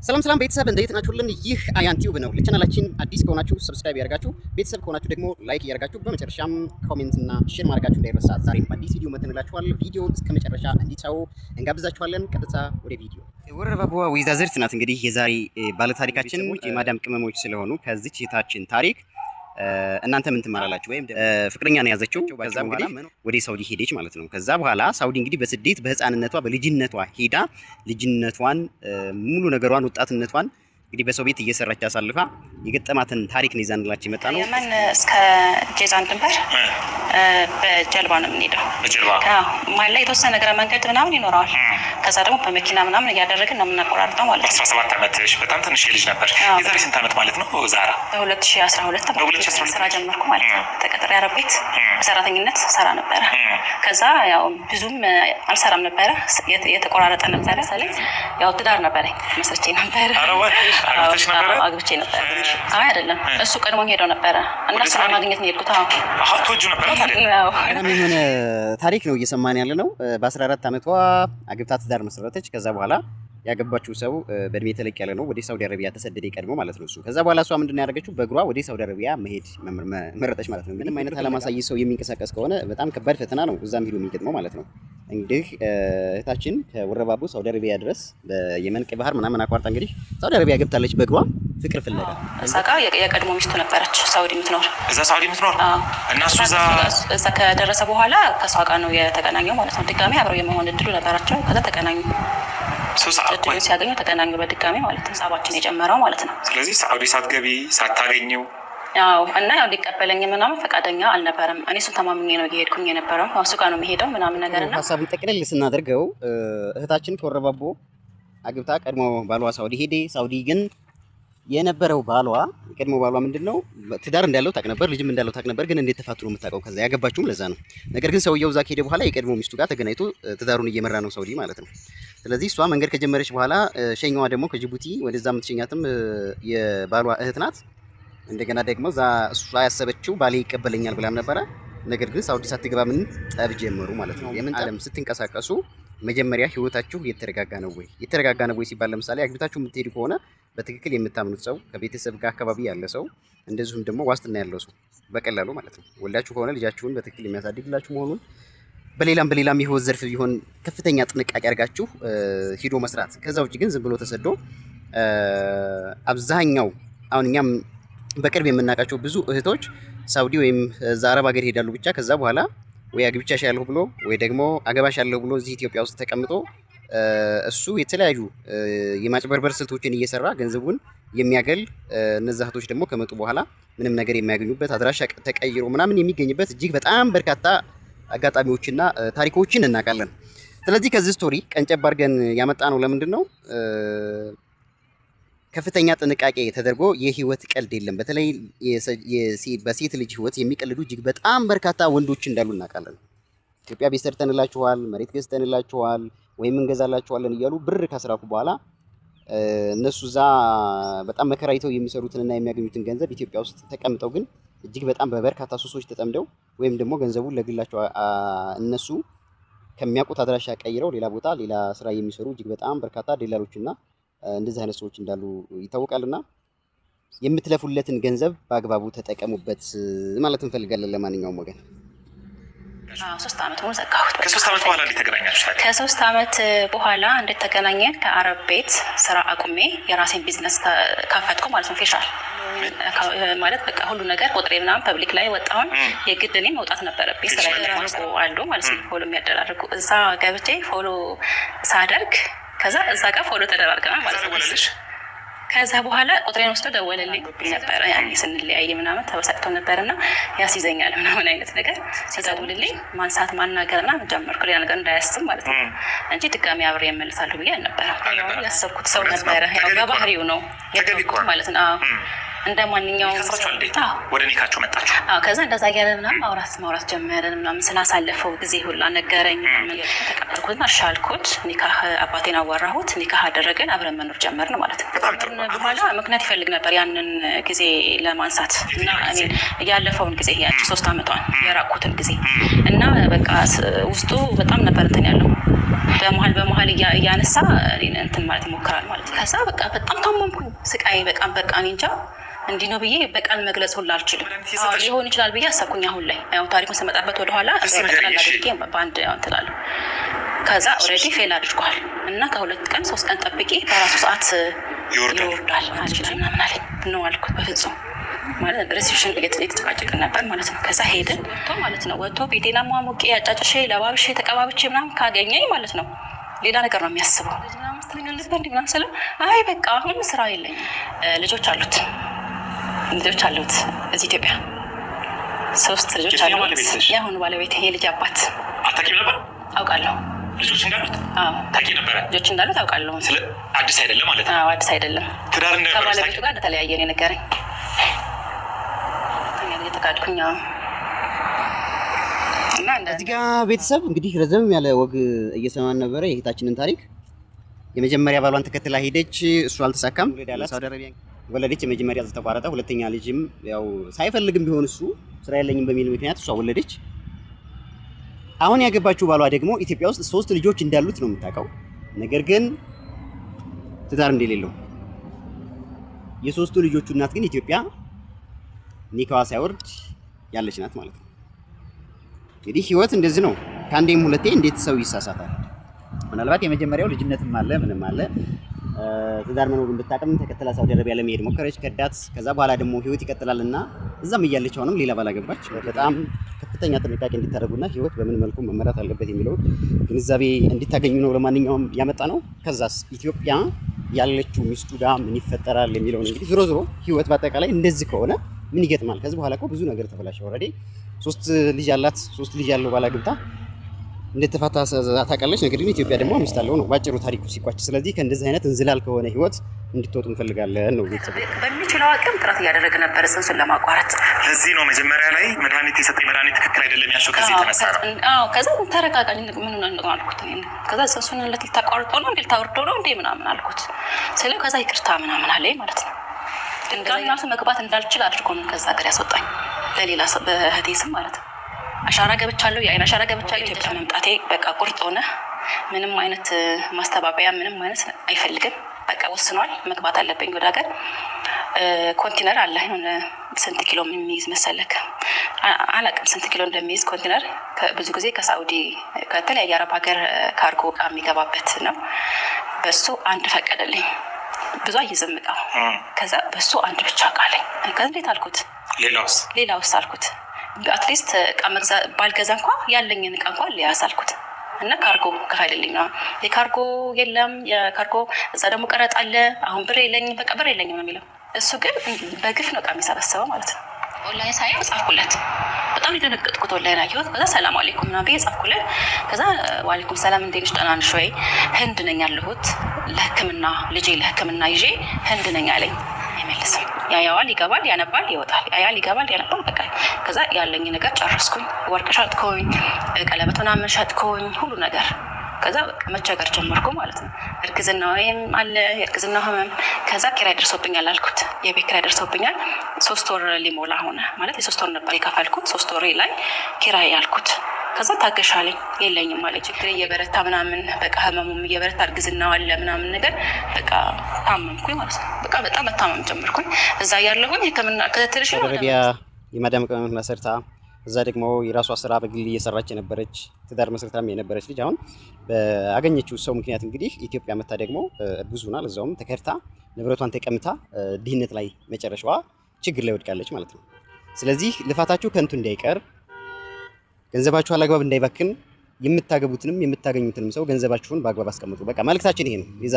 ሰላም ቤተሰብ እንዴት ናችሁልን? ይህ አያን ቲዩብ ነው። ለቻናላችን አዲስ ከሆናችሁ ሰብስክራይብ ያደርጋችሁ፣ ቤተሰብ ከሆናችሁ ደግሞ ላይክ ያደርጋችሁ፣ በመጨረሻም ኮሜንት እና ሼር ማድረጋችሁ እንዳይረሳ። ዛሬም በአዲስ ቪዲዮ መተንላችኋል። ቪዲዮውን እስከ መጨረሻ እንዲታዩ እንጋብዛችኋለን። ቀጥታ ወደ ቪዲዮ። ወረባቡዋ ወይዛዝርት ናት እንግዲህ የዛሬ ባለታሪካችን። የማዳም ቅመሞች ስለሆኑ ከዚች እህታችን ታሪክ እናንተ ምን ትማራላችሁ? ወይም ፍቅረኛ ነው ያዘችው፣ ከዛ በኋላ ወደ ሳውዲ ሄደች ማለት ነው። ከዛ በኋላ ሳውዲ እንግዲህ በስደት በህፃንነቷ በልጅነቷ ሄዳ ልጅነቷን ሙሉ ነገሯን ወጣትነቷን እንግዲህ በሰው ቤት እየሰራች አሳልፋ የገጠማትን ታሪክ ነው ይዛንላችሁ የመጣ ነው። የመን እስከ ጄዛን ድንበር በጀልባ ነው የምንሄደው። በጀልባ ማለት ላይ የተወሰነ እግረ መንገድ ምናምን ይኖረዋል። ከዛ ደግሞ በመኪና ምናምን እያደረግን ነው የምናቆራርጠው ማለት ነው። 17 ዓመትሽ በጣም ትንሽ ልጅ ነበር። የዛሬ ስንት ዓመት ማለት ነው? ዛራ በ2012 ስራ ጀመርኩ ማለት ነው። ተቀጥሬ አረብ ቤት በሰራተኝነት ሰራ ነበረ። ከዛ ያው ብዙም አልሰራም ነበረ፣ የተቆራረጠ ነበረ። ስለዚህ ያው ትዳር ነበረኝ፣ መስርቼ ነበረ። አግብቼ ነበር። አይ አይደለም፣ እሱ ቀድሞኝ ሄዶ ነበረ እና ስራ ማግኘት ነው የሄድኩት። አውቶጁ ነበር አይደል? የሆነ ታሪክ ነው እየሰማን ያለ ነው። በ14 ዓመቷ አግብታ ትዳር መሰረተች። ከዛ በኋላ ያገባችው ሰው በእድሜ ተለቅ ያለ ነው። ወደ ሳውዲ አረቢያ ተሰደደ ቀድሞ ማለት ነው እሱ። ከዛ በኋላ እሷ ምንድነው ያደረገችው? በእግሯ ወደ ሳውዲ አረቢያ መሄድ መረጠች ማለት ነው። ምንም አይነት አላማሳይ ሰው የሚንቀሳቀስ ከሆነ በጣም ከባድ ፈተና ነው እዛም ሄዶ የሚገጥመው ማለት ነው። እንግዲህ እህታችን ከወረባቡ ሳውዲ አረቢያ ድረስ በየመን ቀይ ባህር ምናምን አቋርጣ እንግዲህ ሳውዲ አረቢያ ገብታለች በእግሯ ፍቅር ፍለጋ። እዛ ጋር የቀድሞ ሚስቱ ነበረች ሳውዲ የምትኖር። እዛ ሳውዲ የምትኖር እና እሱ እዛ ከደረሰ በኋላ ከሷ ጋር ነው የተገናኘው ማለት ነው። ድጋሜ አብረው የመሆን እድሉ ነበራቸው። ከዛ ተገናኙ። እድሉ ሲያገኙ ተገናኙ በድጋሜ ማለት ነው። ሀሳባችን የጀመረው ማለት ነው። ስለዚህ ሳውዲ ሳትገቢ ሳታገኘው ያው እና ያው ሊቀበለኝ ምናምን ፈቃደኛ አልነበረም። እኔ እሱን ተማምኜ ነው እየሄድኩኝ የነበረው። እሱ ጋር ነው የሚሄደው ምናምን ነገር እና ሀሳቡን ጠቅለል ስናደርገው እህታችን ከወረባቡ አግብታ ቀድሞ ባሏ ሳውዲ ሄደ። ሳውዲ ግን የነበረው ባሏ ቀድሞ ባሏ ምንድነው ትዳር እንዳለው ታውቅ ነበር፣ ልጅም እንዳለው ታውቅ ነበር። ግን እንዴት ተፋቱ ነው የምታውቀው። ከዛ ያገባችውም ለዛ ነው። ነገር ግን ሰውየው እዛ ከሄደ በኋላ የቀድሞ ሚስቱ ጋር ተገናኝቶ ትዳሩን እየመራ ነው ሳውዲ ማለት ነው። ስለዚህ እሷ መንገድ ከጀመረች በኋላ ሸኛዋ ደግሞ ከጅቡቲ ወደዛ የምትሸኛትም የባሏ እህት ናት። እንደገና ደግሞ እዛ እሷ ያሰበችው ባሌ ይቀበለኛል ብላም ነበረ። ነገር ግን ሳውዲ ሳትገባ ምን ጠብ ጀመሩ ማለት ነው። የምን ዓለም ስትንቀሳቀሱ መጀመሪያ ህይወታችሁ የተረጋጋ ነው ወይ? የተረጋጋ ነው ወይ ሲባል ለምሳሌ አግብታችሁ የምትሄዱ ከሆነ በትክክል የምታምኑት ሰው ከቤተሰብ ጋር አካባቢ ያለ ሰው እንደዚሁም ደግሞ ዋስትና ያለው ሰው በቀላሉ ማለት ነው ወልዳችሁ ከሆነ ልጃችሁን በትክክል የሚያሳድግላችሁ መሆኑን በሌላም የህይወት ዘርፍ ቢሆን ከፍተኛ ጥንቃቄ አድርጋችሁ ሂዶ መስራት። ከዛ ውጭ ግን ዝም ብሎ ተሰዶ አብዛኛው አሁን እኛም በቅርብ የምናውቃቸው ብዙ እህቶች ሳውዲ ወይም እዛ አረብ ሀገር ሄዳሉ ብቻ። ከዛ በኋላ ወይ አግብቻሻለሁ ብሎ ወይ ደግሞ አገባሻለሁ ብሎ እዚህ ኢትዮጵያ ውስጥ ተቀምጦ እሱ የተለያዩ የማጭበርበር ስልቶችን እየሰራ ገንዘቡን የሚያገል እነዛ እህቶች ደግሞ ከመጡ በኋላ ምንም ነገር የሚያገኙበት አድራሻ ተቀይሮ ምናምን የሚገኝበት እጅግ በጣም በርካታ አጋጣሚዎችና ታሪኮችን እናውቃለን። ስለዚህ ከዚህ ስቶሪ ቀንጨብ አድርገን ያመጣ ነው ለምንድን ነው ከፍተኛ ጥንቃቄ ተደርጎ የህይወት ቀልድ የለም። በተለይ በሴት ልጅ ህይወት የሚቀልዱ እጅግ በጣም በርካታ ወንዶች እንዳሉ እናውቃለን። ኢትዮጵያ ቤት ሰርተንላችኋል፣ መሬት ገዝተንላችኋል ወይም እንገዛላችኋለን እያሉ ብር ካስራኩ በኋላ እነሱ እዛ በጣም መከራይተው የሚሰሩትንና የሚያገኙትን ገንዘብ ኢትዮጵያ ውስጥ ተቀምጠው ግን እጅግ በጣም በበርካታ ሱሶች ተጠምደው ወይም ደግሞ ገንዘቡን ለግላቸው እነሱ ከሚያውቁት አድራሻ ቀይረው ሌላ ቦታ ሌላ ስራ የሚሰሩ እጅግ በጣም በርካታ ደላሎችና እንደዚህ አይነት ሰዎች እንዳሉ ይታወቃልና የምትለፉለትን ገንዘብ በአግባቡ ተጠቀሙበት ማለት እንፈልጋለን። ለማንኛውም ወገን 3 ዓመት ሙሉ ዘጋሁት። ከ3 ዓመት በኋላ ተገናኛችሁ? ከ3 ዓመት በኋላ እንዴት ተገናኘን? ከአረብ ቤት ስራ አቁሜ የራሴን ቢዝነስ ከፈትኩ ማለት ነው። ፌሻል ማለት በቃ ሁሉ ነገር ቁጥሬ ምናምን ፐብሊክ ላይ ወጣሁን። የግድ እኔ መውጣት ነበረብኝ። ስራ ያደራርጉ አሉ ማለት ነው፣ ፎሎ የሚያደራርጉ እዛ ገብቼ ፎሎ ሳደርግ ከዛ እዛ ጋር ፎሎ ተደራርገናል ማለት ነው። ከዛ በኋላ ቁጥሬን ወስዶ ደወለልኝ ነበረ። ያኔ ስንለያይ ምናምን ተበሳጭቶ ነበርና ያስይዘኛል ምናምን አይነት ነገር ሲደውልልኝ ማንሳት ማናገርና ጀመርኩ። ሌላ ነገር እንዳያስብ ማለት ነው እንጂ ድጋሚ አብሬ እመልሳለሁ ብዬ አልነበረም። ያሰብኩት ሰው ነበረ። ያው በባህሪው ነው የገባሁት ማለት ነው። እንደ ማንኛውም ወደ ኒካችሁ መጣችሁ? ከዛ እንደዛ እያለን ምናምን ማውራት ጀመርን ምናምን ስላሳለፈው ጊዜ ሁላ ነገረኝ። ተቀበልኩትና አሻልኩት። ኒካህ አባቴን አዋራሁት። ኒካህ አደረገን፣ አብረን መኖር ጀመርን ማለት ነው። በኋላ ምክንያት ይፈልግ ነበር ያንን ጊዜ ለማንሳት እና እኔ ያለፈውን ጊዜ ያቺ 3 ዓመቷን የራቁትን ጊዜ እና በቃ ውስጡ በጣም ነበር እንትን ያለው በመሀል እያነሳ እንትን ማለት ይሞክራል ማለት ነው። ከዛ በቃ በጣም ታመምኩኝ። ስቃይ በቃ እኔ እንጃ እንዲህ ነው ብዬ በቃል መግለጽ ሁላ አልችልም። ሊሆን ይችላል ብዬ አሰብኩኝ። አሁን ላይ ያው ታሪኩን ስመጣበት ወደኋላ ጠቅላላ አድርጌ በአንድ እንትላለሁ። ከዛ ኦልሬዲ ፌል አድርጓል እና ከ2 ቀን 3 ቀን ጠብቄ በራሱ ሰዓት ይወርዳል አልችልም ምናምን አለኝ። ነው አልኩት በፍጹም ማለት ሪሴፕሽን እየተጨቃጨቅን ነበር ማለት ነው። ከዛ ሄድን ማለት ነው ወጥቶ ቤቴን አሟሙቄ አጫጭሼ ለባብሼ ተቀባብቼ ምናምን ካገኘኝ ማለት ነው ሌላ ነገር ነው የሚያስበው። ምናምን ስለው አይ በቃ አሁን ስራ የለኝም። ልጆች አሉት እዚህ ኢትዮጵያ 3 ልጆች አሉት። የአሁኑ ባለቤት የልጅ አባት አታውቂም ነበር? አውቃለሁ ልጆች እንዳሉት ታውቂ ነበረ? ልጆች እንዳሉት አውቃለሁ። አዲስ አይደለም ማለት ነው? አዲስ አይደለም። ትዳር ከባለቤቱ ጋር እንደተለያየ ነው የነገረኝ። እየተካድኩኝ እና እዚህ ጋር ቤተሰብ እንግዲህ ረዘም ያለ ወግ እየሰማን ነበረ የእህታችንን ታሪክ። የመጀመሪያ ባሏን ተከትላ ሄደች፣ እሱ አልተሳካም። ሳውዲ አረቢያ ወለደች። የመጀመሪያ ተቋረጠ። ሁለተኛ ልጅም ያው ሳይፈልግም ቢሆን እሱ ስራ የለኝም በሚል ምክንያት እሷ ወለደች። አሁን ያገባችው ባሏ ደግሞ ኢትዮጵያ ውስጥ 3 ልጆች እንዳሉት ነው የምታውቀው። ነገር ግን ትዳር እንደሌለው የ3ቱ ልጆቹ እናት ግን ኢትዮጵያ ኒካዋ ሳይወርድ ያለች ናት ማለት ነው። እንግዲህ ህይወት እንደዚህ ነው። ከአንዴም ሁለቴ እንዴት ሰው ይሳሳታል? ምናልባት የመጀመሪያው ልጅነትም አለ ምንም አለ። ትዳር መኖሩን ብታውቅም ተከትላ ሳውዲ አረቢያ ለመሄድ ሞከረች፣ ከዳት። ከዛ በኋላ ደግሞ ህይወት ይቀጥላልና እዛም እያለች አሁንም ሌላ ባላገባች። በጣም ከፍተኛ ጥንቃቄ እንድታደርጉና ህይወት በምን መልኩ መመራት አለበት የሚለው ግንዛቤ እንድታገኙ ነው ለማንኛውም ያመጣ ነው። ከዛስ ኢትዮጵያ ያለችው ሚስቱ ጋር ምን ይፈጠራል የሚለው እንግዲህ ዞሮ ህይወት በአጠቃላይ እንደዚህ ከሆነ ምን ይገጥማል? ከዚህ በኋላ እኮ ብዙ ነገር ተበላሸ። ኦልሬዲ 3 ልጅ አላት። 3 ልጅ ያለው ባላግብታ እንደተፋታ ታውቃለች። ነገር ግን ኢትዮጵያ ደግሞ ሚስት አለው ነው ባጭሩ ታሪኩ ሲቋጭ። ስለዚህ ከእንደዚህ አይነት እንዝላል ከሆነ ህይወት እንድትወጡ እንፈልጋለን ነው ቤተሰብ። በሚችለው አቅም ጥረት እያደረገ ነበር ጽንሱን ለማቋረጥ። ለዚህ ነው መጀመሪያ ላይ መድኃኒት የሰጠኝ መድኃኒት ትክክል አይደለም ያልሽው። ከዚህ የተነሳ ነው። አዎ ከዛ ተረጋጋኝ። ምን ነው አልኩት። ከዛ ጽንሱን ልታቋርጠው ነው ልታወርደው ነው እንዴ ምናምን አልኩት። ስለ ከዛ ይቅርታ ምናምን አለኝ ማለት ነው። ድንጋይ ራሱ መግባት እንዳልችል አድርጎ ነው ከዛ ሀገር ያስወጣኝ። ለሌላ በእህቴ ስም ማለት ነው። አሻራ ገብቻለሁ፣ የአይን አሻራ ገብቻለሁ። ኢትዮጵያ መምጣቴ በቃ ቁርጥ ሆነ። ምንም አይነት ማስተባበያ ምንም አይነት አይፈልግም። በቃ ወስኗል፣ መግባት አለብኝ ወደ ሀገር። ኮንቲነር አለ የሆነ ስንት ኪሎ የሚይዝ መሰለክ አላውቅም ስንት ኪሎ እንደሚይዝ ኮንቲነር። ብዙ ጊዜ ከሳኡዲ ከተለያየ አረብ ሀገር ካርጎ እቃ የሚገባበት ነው። በሱ አንድ ፈቀደልኝ። ብዙ አይዝም እቃው። ከዛ በሱ አንድ ብቻ ቃለኝ። ከዛ እንዴት አልኩት፣ ሌላውስ አልኩት። አትሊስት እቃ ባልገዛ እንኳ ያለኝን እቃ እንኳን ሊያዝ አልኩት። እና ካርጎ ክፈልልኝ ነው። የካርጎ የለም የካርጎ እዛ ደግሞ ቀረጥ አለ። አሁን ብር የለኝም፣ በቃ ብር የለኝም ነው የሚለው። እሱ ግን በግፍ ነው እቃ የሚሰበሰበው ማለት ነው። ኦንላይን ሳየው ጻፍኩለት። በጣም የደነገጥኩት ኦንላይን አየሁት። ከዛ ሰላም አለይኩም ምናምን ብዬ ጻፍኩለት። ከዛ ዋሌኩም ሰላም እንዴት ነሽ ደህና ነሽ ወይ? ህንድ ነኝ ያለሁት ለሕክምና ልጄ ለሕክምና ይዤ ህንድ ነኝ አለኝ። አይመልስም። ያያዋል፣ ይገባል፣ ያነባል፣ ይወጣል። ያያል፣ ይገባል፣ ያነባል። በቃ ከዛ ያለኝ ነገር ጨረስኩኝ። ወርቅ ሸጥኩኝ፣ ቀለበት ምናምን ሸጥኩኝ፣ ሁሉ ነገር። ከዛ መቸገር ጀመርኩ ማለት ነው። እርግዝና ወይም አለ የእርግዝና ህመም። ከዛ ኪራይ ደርሶብኛል አልኩት። የቤት ኪራይ ደርሶብኛል 3 ወር ሊሞላ ሆነ ማለት የ3 ወር ነበር የከፈልኩት። 3 ወር ላይ ኪራይ ያልኩት። ከዛ ታገሻለኝ የለኝም ማለት ችግር እየበረታ ምናምን በቃ ህመሙም እየበረታ እርግዝና አለ ምናምን ነገር በቃ ታመምኩኝ ማለት ነው። በቃ በጣም መታመም ጀመርኩኝ። እዛ ያለሁኝ ህክምና ከተልሽ አረቢያ የማዳም ቅመም መሰርታ እዛ ደግሞ የራሷ ስራ በግል እየሰራች የነበረች ትዳር መስርታም የነበረች ልጅ አሁን በአገኘችው ሰው ምክንያት እንግዲህ ኢትዮጵያ መታ ደግሞ ብዙ ሆናል። እዛውም ተከርታ ንብረቷን ተቀምታ ድህነት ላይ መጨረሻዋ ችግር ላይ ወድቃለች ማለት ነው። ስለዚህ ልፋታችሁ ከንቱ እንዳይቀር ገንዘባችሁ አላግባብ እንዳይባክን የምታገቡትንም የምታገኙትንም ሰው ገንዘባችሁን በአግባብ አስቀምጡ። በቃ መልእክታችን ይሄ ነው።